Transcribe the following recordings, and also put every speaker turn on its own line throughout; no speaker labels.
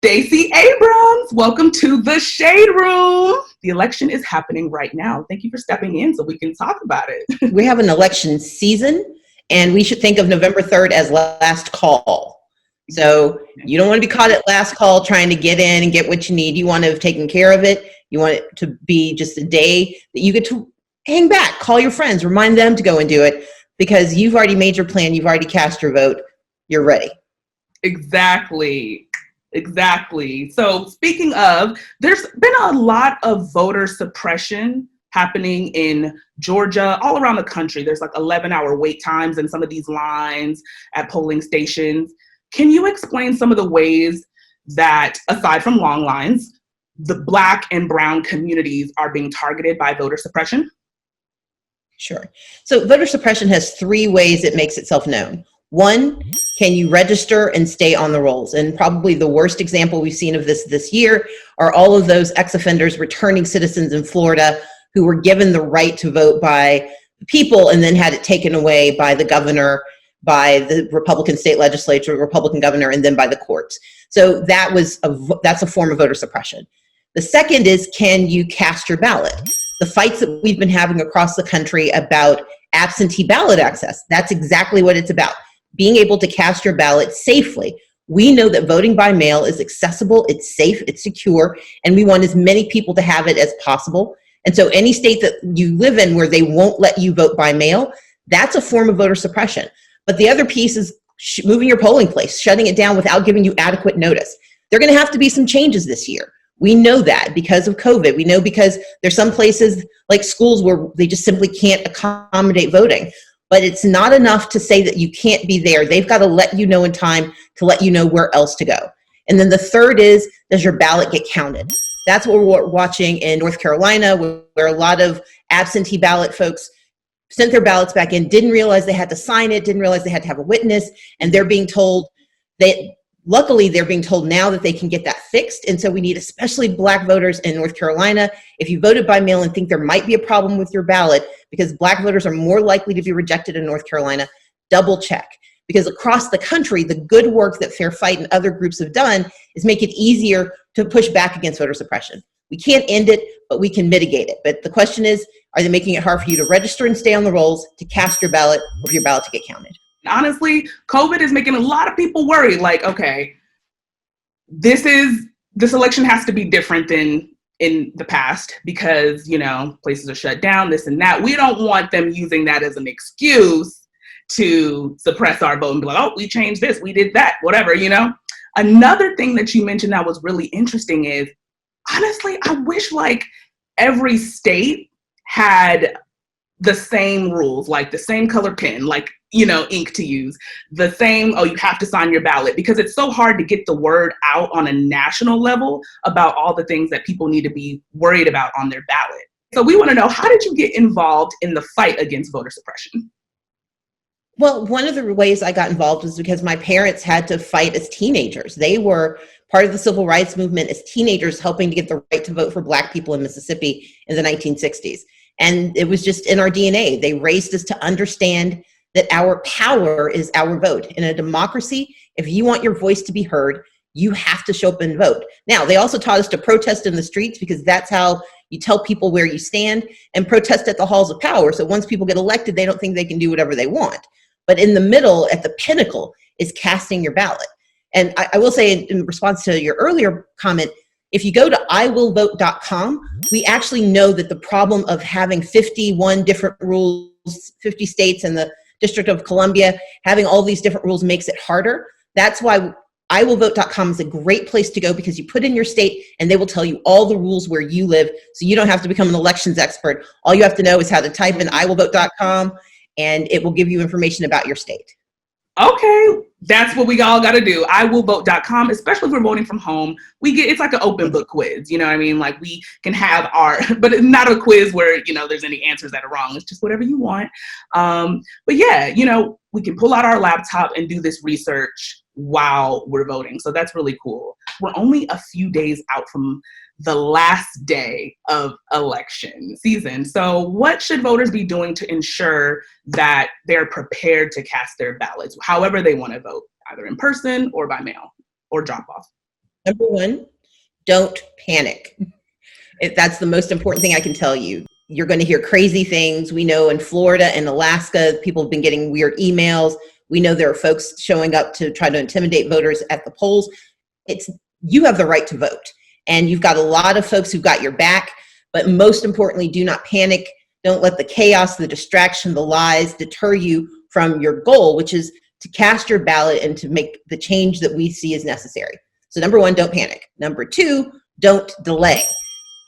Stacey Abrams, welcome to the Shade Room. The election is happening right now. Thank you for stepping in so we can talk about it.
We have an election season, and we should think of November 3rd as last call. So you don't want to be caught at last call trying to get in and get what you need. You want to have taken care of it. You want it to be just a day that you get to hang back, call your friends, remind them to go and do it, because you've already made your plan. You've already cast your vote. You're ready.
Exactly. So speaking of, there's been a lot of voter suppression happening in Georgia, all around the country. There's like 11-hour wait times in some of these lines at polling stations. Can you explain some of the ways that, aside from long lines, the Black and Brown communities are being targeted by voter suppression?
Sure. So voter suppression has three ways it makes itself known. One, can you register and stay on the rolls? And probably the worst example we've seen of this year are all of those ex-offenders, returning citizens in Florida who were given the right to vote by the people and then had it taken away by the governor, by the Republican state legislature, Republican governor, and then by the courts. So that's a form of voter suppression. The second is, can you cast your ballot? The fights that we've been having across the country about absentee ballot access, that's exactly what it's about. Being able to cast your ballot safely. We know that voting by mail is accessible, it's safe, it's secure, and we want as many people to have it as possible. And so any state that you live in where they won't let you vote by mail, that's a form of voter suppression. But the other piece is moving your polling place, shutting it down without giving you adequate notice. There are going to have to be some changes this year. We know that because of COVID. We know because there's some places like schools where they just simply can't accommodate voting. But it's not enough to say that you can't be there. They've got to let you know in time to let you know where else to go. And then the third is, does your ballot get counted? That's what we're watching in North Carolina, where a lot of absentee ballot folks sent their ballots back in, didn't realize they had to sign it, didn't realize they had to have a witness, and they're being told that, luckily, they're being told now that they can get that fixed. And so we need, especially Black voters in North Carolina, if you voted by mail and think there might be a problem with your ballot, because Black voters are more likely to be rejected in North Carolina, double check. Because across the country, the good work that Fair Fight and other groups have done is make it easier to push back against voter suppression. We can't end it, but we can mitigate it. But the question is, are they making it hard for you to register and stay on the rolls, to cast your ballot, or for your ballot to get counted?
Honestly, COVID is making a lot of people worry. Like, okay, this election has to be different than in the past because, places are shut down, this and that. We don't want them using that as an excuse to suppress our vote and be like, oh, we changed this, we did that, whatever, Another thing that you mentioned that was really interesting is, honestly, I wish like every state had the same rules, like the same color pen, like, ink to use, the same, you have to sign your ballot, because it's so hard to get the word out on a national level about all the things that people need to be worried about on their ballot. So we want to know, how did you get involved in the fight against voter suppression?
Well, one of the ways I got involved was because my parents had to fight as teenagers. They were part of the civil rights movement as teenagers, helping to get the right to vote for Black people in Mississippi in the 1960s. And it was just in our DNA. They raised us to understand that our power is our vote. In a democracy, if you want your voice to be heard, you have to show up and vote. Now, they also taught us to protest in the streets, because that's how you tell people where you stand, and protest at the halls of power. So once people get elected, they don't think they can do whatever they want. But in the middle, at the pinnacle, is casting your ballot. And I will say, in response to your earlier comment, if you go to iwillvote.com, we actually know that the problem of having 51 different rules, 50 states and the District of Columbia, having all these different rules makes it harder. That's why iwillvote.com is a great place to go, because you put in your state and they will tell you all the rules where you live. So you don't have to become an elections expert. All you have to know is how to type in iwillvote.com, and it will give you information about your state.
Okay, that's what we all got to do. iwillvote.com, especially if we're voting from home. It's like an open book quiz, you know what I mean? Like, we can have but it's not a quiz where, there's any answers that are wrong. It's just whatever you want. But yeah, we can pull out our laptop and do this research while we're voting. So that's really cool. We're only a few days out from the last day of election season. So what should voters be doing to ensure that they're prepared to cast their ballots, however they want to vote, either in person or by mail or drop off?
Number one, don't panic. That's the most important thing I can tell you. You're going to hear crazy things. We know in Florida and Alaska, people have been getting weird emails. We know there are folks showing up to try to intimidate voters at the polls. You have the right to vote, and you've got a lot of folks who've got your back. But most importantly, do not panic. Don't let the chaos, the distraction, the lies deter you from your goal, which is to cast your ballot and to make the change that we see as necessary. So number one, don't panic. Number two, don't delay.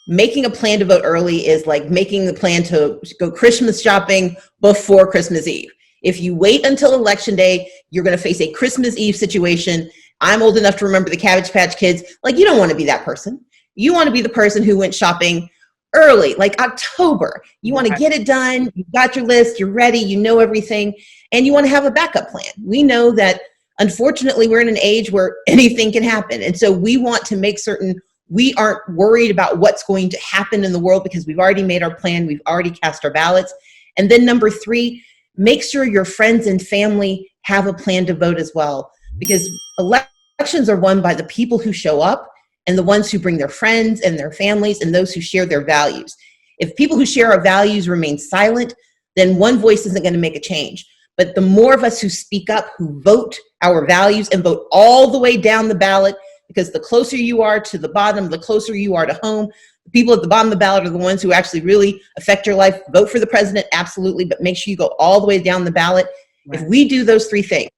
Making a plan to vote early is like making the plan to go Christmas shopping before Christmas Eve. If you wait until Election Day, you're going to face a Christmas Eve situation. I'm old enough to remember the Cabbage Patch Kids. Like, you don't want to be that person. You want to be the person who went shopping early, like October. You want to get it done. You've got your list. You're ready. You know everything. And you want to have a backup plan. We know that, unfortunately, we're in an age where anything can happen. And so we want to make certain we aren't worried about what's going to happen in the world because we've already made our plan. We've already cast our ballots. And then number three, make sure your friends and family have a plan to vote as well, because elections are won by the people who show up and the ones who bring their friends and their families and those who share their values. If people who share our values remain silent, then one voice isn't going to make a change. But the more of us who speak up, who vote our values and vote all the way down the ballot, because the closer you are to the bottom, the closer you are to home. The people at the bottom of the ballot are the ones who actually really affect your life. Vote for the president, absolutely, but make sure you go all the way down the ballot. Right. If we do those three things,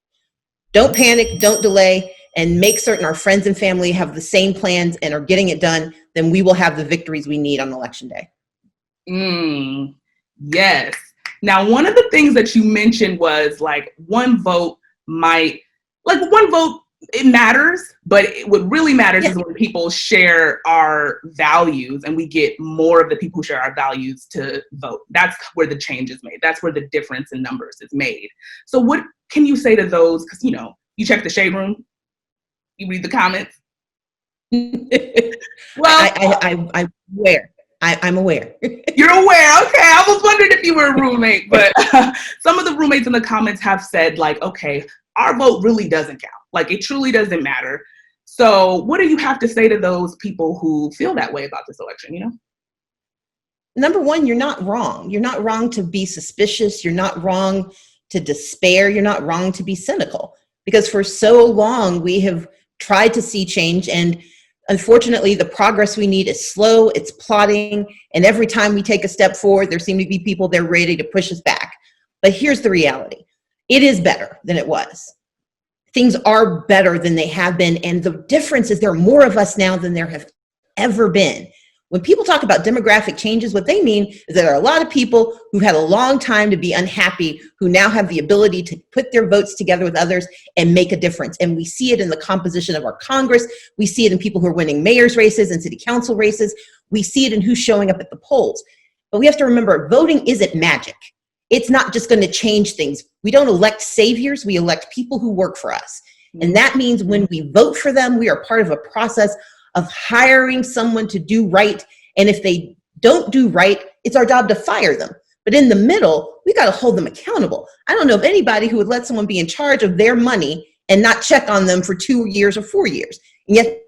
don't panic, don't delay, and make certain our friends and family have the same plans and are getting it done, then we will have the victories we need on Election Day.
Yes. Now, one of the things that you mentioned was like one vote, it matters, but what really matters is when people share our values and we get more of the people who share our values to vote. That's where the change is made. That's where the difference in numbers is made. So what can you say to those? Because, you check the shade room, you read the comments.
Well, I'm aware. I'm aware.
You're aware. Okay. I was wondering if you were a roommate, but some of the roommates in the comments have said like, okay, our vote really doesn't count. Like, it truly doesn't matter. So what do you have to say to those people who feel that way about this election,
Number one, you're not wrong. You're not wrong to be suspicious. You're not wrong to despair. You're not wrong to be cynical. Because for so long, we have tried to see change. And unfortunately, the progress we need is slow. It's plodding. And every time we take a step forward, there seem to be people there ready to push us back. But here's the reality. It is better than it was. Things are better than they have been. And the difference is there are more of us now than there have ever been. When people talk about demographic changes, what they mean is that there are a lot of people who've had a long time to be unhappy, who now have the ability to put their votes together with others and make a difference. And we see it in the composition of our Congress. We see it in people who are winning mayor's races and city council races. We see it in who's showing up at the polls. But we have to remember, voting isn't magic. It's not just going to change things. We don't elect saviors. We elect people who work for us. And that means when we vote for them, we are part of a process of hiring someone to do right. And if they don't do right, it's our job to fire them. But in the middle, we got to hold them accountable. I don't know of anybody who would let someone be in charge of their money and not check on them for 2 years or 4 years. And yet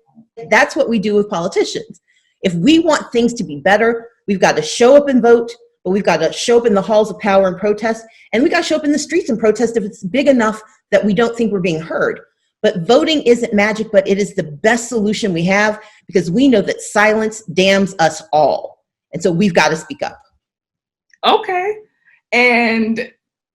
that's what we do with politicians. If we want things to be better, we've got to show up and vote. But we've got to show up in the halls of power and protest, and we got to show up in the streets and protest if it's big enough that we don't think we're being heard. But voting isn't magic, but it is the best solution we have because we know that silence damns us all. And so we've got to speak up.
Okay. And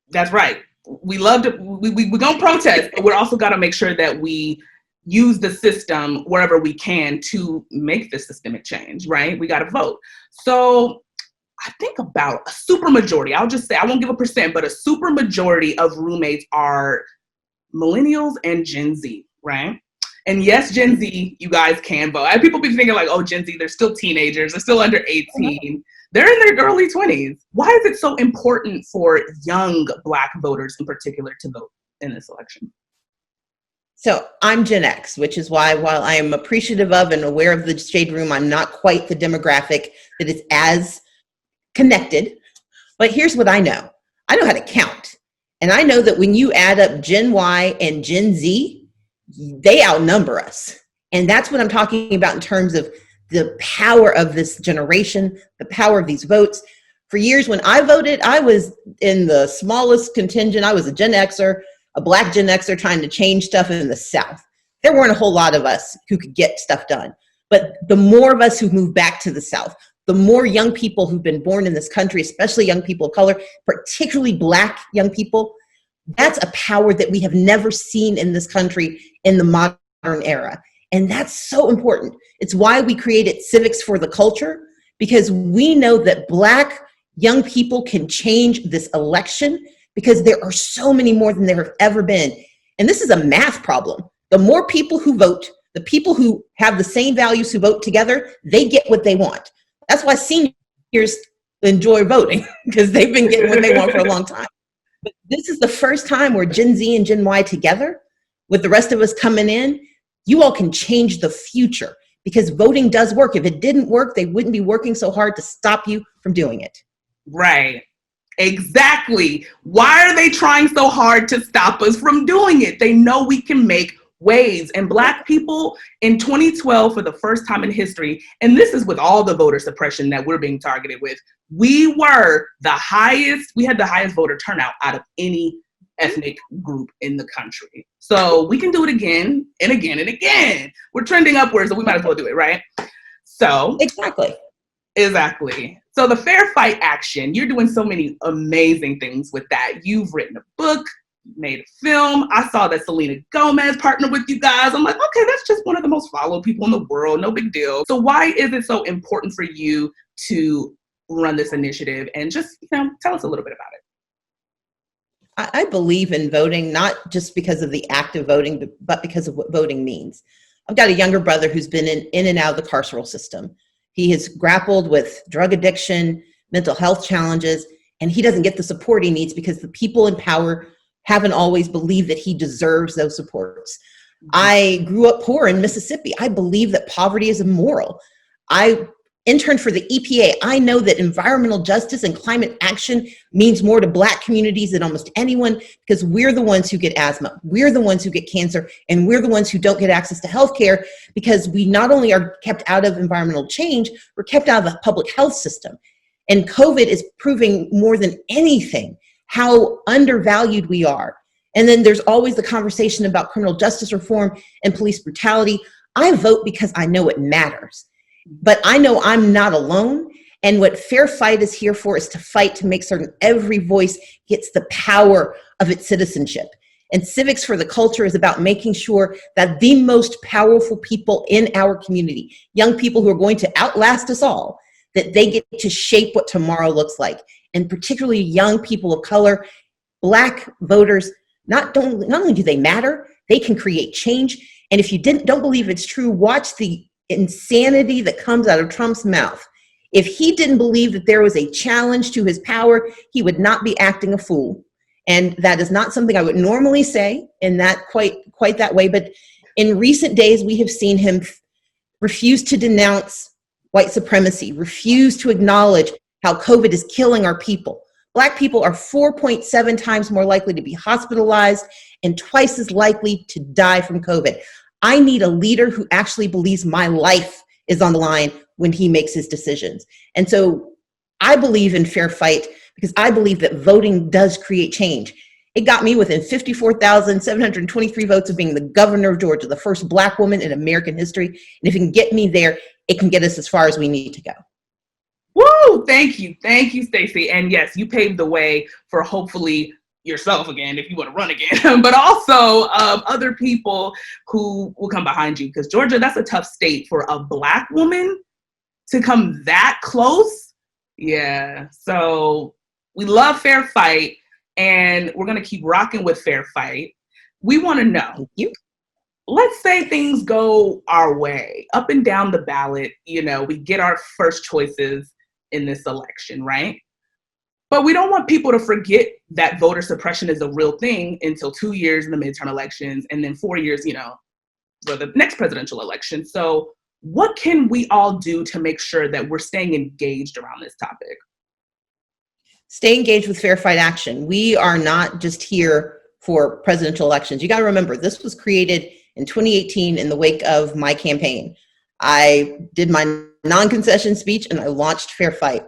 that's right. We're going to protest, but we're also got to make sure that we use the system wherever we can to make the systemic change, right? We got to vote. So I think about a super majority, I'll just say, I won't give a percent, but a super majority of roommates are millennials and Gen Z, right? And yes, Gen Z, you guys can vote. And people be thinking like, oh, Gen Z, they're still teenagers, they're still under 18. They're in their early 20s. Why is it so important for young Black voters in particular to vote in this election?
So I'm Gen X, which is why, while I am appreciative of and aware of the shade room, I'm not quite the demographic that is as connected. But here's what I know. I know how to count. And I know that when you add up Gen Y and Gen Z, they outnumber us. And that's what I'm talking about in terms of the power of this generation, the power of these votes. For years when I voted, I was in the smallest contingent. I was a Gen Xer, a Black Gen Xer trying to change stuff in the South. There weren't a whole lot of us who could get stuff done. But the more of us who moved back to the South, the more young people who've been born in this country, especially young people of color, particularly Black young people, that's a power that we have never seen in this country in the modern era. And that's so important. It's why we created Civics for the Culture, because we know that Black young people can change this election, because there are so many more than there have ever been. And this is a math problem. The more people who vote, the people who have the same values who vote together, they get what they want. That's why seniors enjoy voting, because they've been getting what they want for a long time. But this is the first time where Gen Z and Gen Y together, with the rest of us coming in, you all can change the future, because voting does work. If it didn't work, they wouldn't be working so hard to stop you from doing it.
Right. Exactly. Why are they trying so hard to stop us from doing it? They know we can make waves. And Black people in 2012, for the first time in history, and this is with all the voter suppression that we're being targeted with, we had the highest voter turnout out of any ethnic group in the country. So we can do it again and again and again. We're trending upwards, so we might as well do it, right? So
Exactly.
So the Fair Fight Action, you're doing so many amazing things with that. You've written a book, made a film. I saw that Selena Gomez partnered with you guys. I'm like, okay, that's just one of the most followed people in the world. No big deal. So why is it so important for you to run this initiative? And just, tell us a little bit about it.
I believe in voting, not just because of the act of voting, but because of what voting means. I've got a younger brother who's been in and out of the carceral system. He has grappled with drug addiction, mental health challenges, and he doesn't get the support he needs because the people in power haven't always believed that he deserves those supports. I grew up poor in Mississippi. I believe that poverty is immoral. I interned for the EPA. I know that environmental justice and climate action means more to Black communities than almost anyone, because we're the ones who get asthma, we're the ones who get cancer, and we're the ones who don't get access to healthcare, because we not only are kept out of environmental change, we're kept out of the public health system. And COVID is proving more than anything how undervalued we are. And then there's always the conversation about criminal justice reform and police brutality. I vote because I know it matters. But I know I'm not alone. And what Fair Fight is here for is to fight to make certain every voice gets the power of its citizenship. And Civics for the Culture is about making sure that the most powerful people in our community, young people who are going to outlast us all, that they get to shape what tomorrow looks like. And particularly young people of color, Black voters, not only do they matter, they can create change. And if you don't believe it's true, watch the insanity that comes out of Trump's mouth. If he didn't believe that there was a challenge to his power, he would not be acting a fool. And that is not something I would normally say in that quite that way. But in recent days, we have seen him refuse to denounce white supremacy, refuse to acknowledge how COVID is killing our people. Black people are 4.7 times more likely to be hospitalized and twice as likely to die from COVID. I need a leader who actually believes my life is on the line when he makes his decisions. And so I believe in fair fight because I believe that voting does create change. It got me within 54,723 votes of being the governor of Georgia, the first Black woman in American history. And if it can get me there, it can get us as far as we need to go.
Woo! Thank you, Stacey. And yes, you paved the way for hopefully yourself again, if you want to run again, but also other people who will come behind you. Because Georgia, that's a tough state for a Black woman to come that close. Yeah. So we love Fair Fight, and we're gonna keep rocking with Fair Fight. We want to know. Let's say things go our way, up and down the ballot. We get our first choices in this election, right? But we don't want people to forget that voter suppression is a real thing until 2 years in the midterm elections, and then 4 years, for the next presidential election. So what can we all do to make sure that we're staying engaged around this topic?
Stay engaged with Fair Fight Action. We are not just here for presidential elections. You got to remember, this was created In 2018, in the wake of my campaign, I did my non-concession speech and I launched Fair Fight.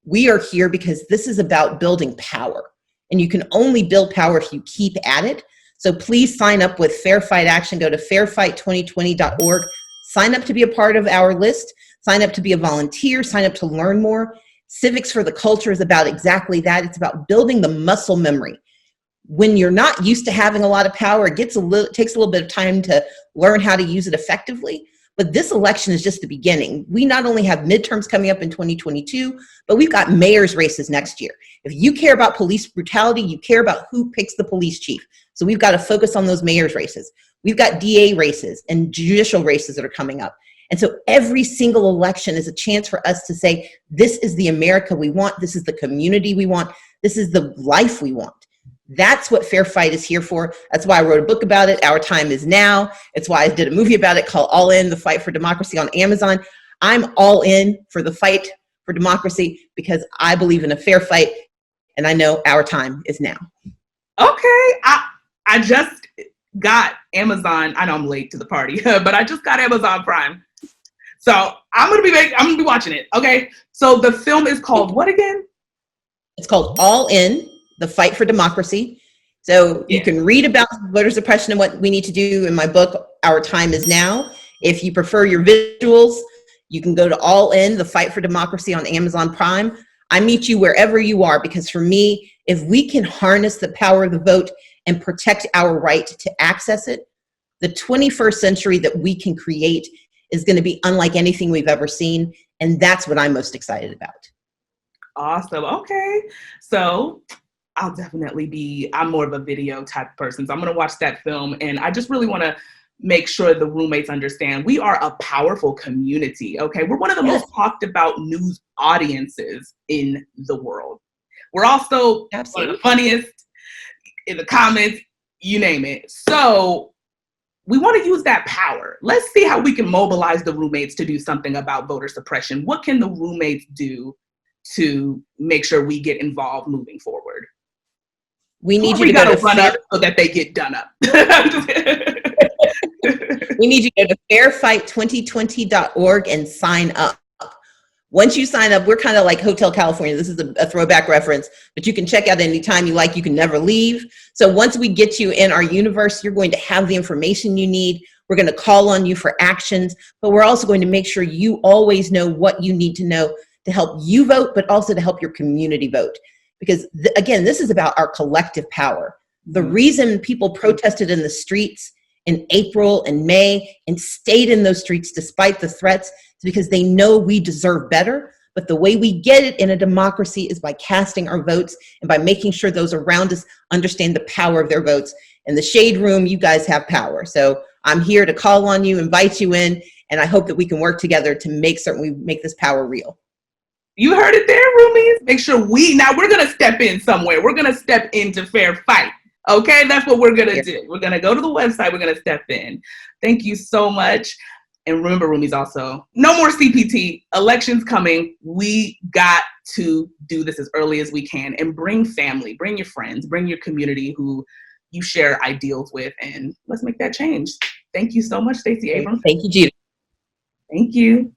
We are here because this is about building power. And you can only build power if you keep at it. So please sign up with Fair Fight Action. Go to fairfight2020.org. Sign up to be a part of our list. Sign up to be a volunteer. Sign up to learn more. Civics for the Culture is about exactly that. It's about building the muscle memory. When you're not used to having a lot of power, it takes a little bit of time to learn how to use it effectively. But this election is just the beginning. We not only have midterms coming up in 2022, but we've got mayor's races next year. If you care about police brutality, you care about who picks the police chief. So we've got to focus on those mayor's races. We've got DA races and judicial races that are coming up. And so every single election is a chance for us to say, this is the America we want. This is the community we want. This is the life we want. That's what Fair Fight is here for. That's why I wrote a book about it, Our Time Is Now. It's why I did a movie about it called All In, The Fight for Democracy on Amazon. I'm all in for the fight for democracy because I believe in a fair fight, and I know our time is now.
Okay, I just got Amazon. I know I'm late to the party, but I just got Amazon Prime. So I'm gonna be watching it. Okay. So the film is called what again?
It's called All In, The Fight for Democracy. So you can read about voter suppression and what we need to do in my book, Our Time Is Now. If you prefer your visuals, you can go to All In, The Fight for Democracy on Amazon Prime. I meet you wherever you are because for me, if we can harness the power of the vote and protect our right to access it, the 21st century that we can create is going to be unlike anything we've ever seen. And that's what I'm most excited about.
Awesome. Okay. So I'll definitely I'm more of a video type person. So I'm going to watch that film. And I just really want to make sure the roommates understand we are a powerful community. Okay. We're one of the most talked about news audiences in the world. We're also one of the funniest in the comments, you name it. So we want to use that power. Let's see how we can mobilize the roommates to do something about voter suppression. What can the roommates do to make sure we get involved moving forward?
We need you to go to
run up so that they get done up.
We need you to go to fairfight2020.org and sign up. Once you sign up, we're kind of like Hotel California. This is a throwback reference, but you can check out anytime you like. You can never leave. So once we get you in our universe, you're going to have the information you need. We're going to call on you for actions, but we're also going to make sure you always know what you need to know to help you vote, but also to help your community vote. Because again, this is about our collective power. The reason people protested in the streets in April and May and stayed in those streets despite the threats is because they know we deserve better. But the way we get it in a democracy is by casting our votes and by making sure those around us understand the power of their votes. In the Shade Room, you guys have power. So I'm here to call on you, invite you in, and I hope that we can work together to make certain we make this power real.
You heard it there, roomies. Make sure we're going to step in somewhere. We're going to step into Fair Fight. Okay, that's what we're going to do. We're going to go to the website. We're going to step in. Thank you so much. And remember, roomies, also, no more CPT. Elections coming. We got to do this as early as we can and bring family, bring your friends, bring your community who you share ideals with, and let's make that change. Thank you so much, Stacey Abrams.
Thank you, Judy.
Thank you.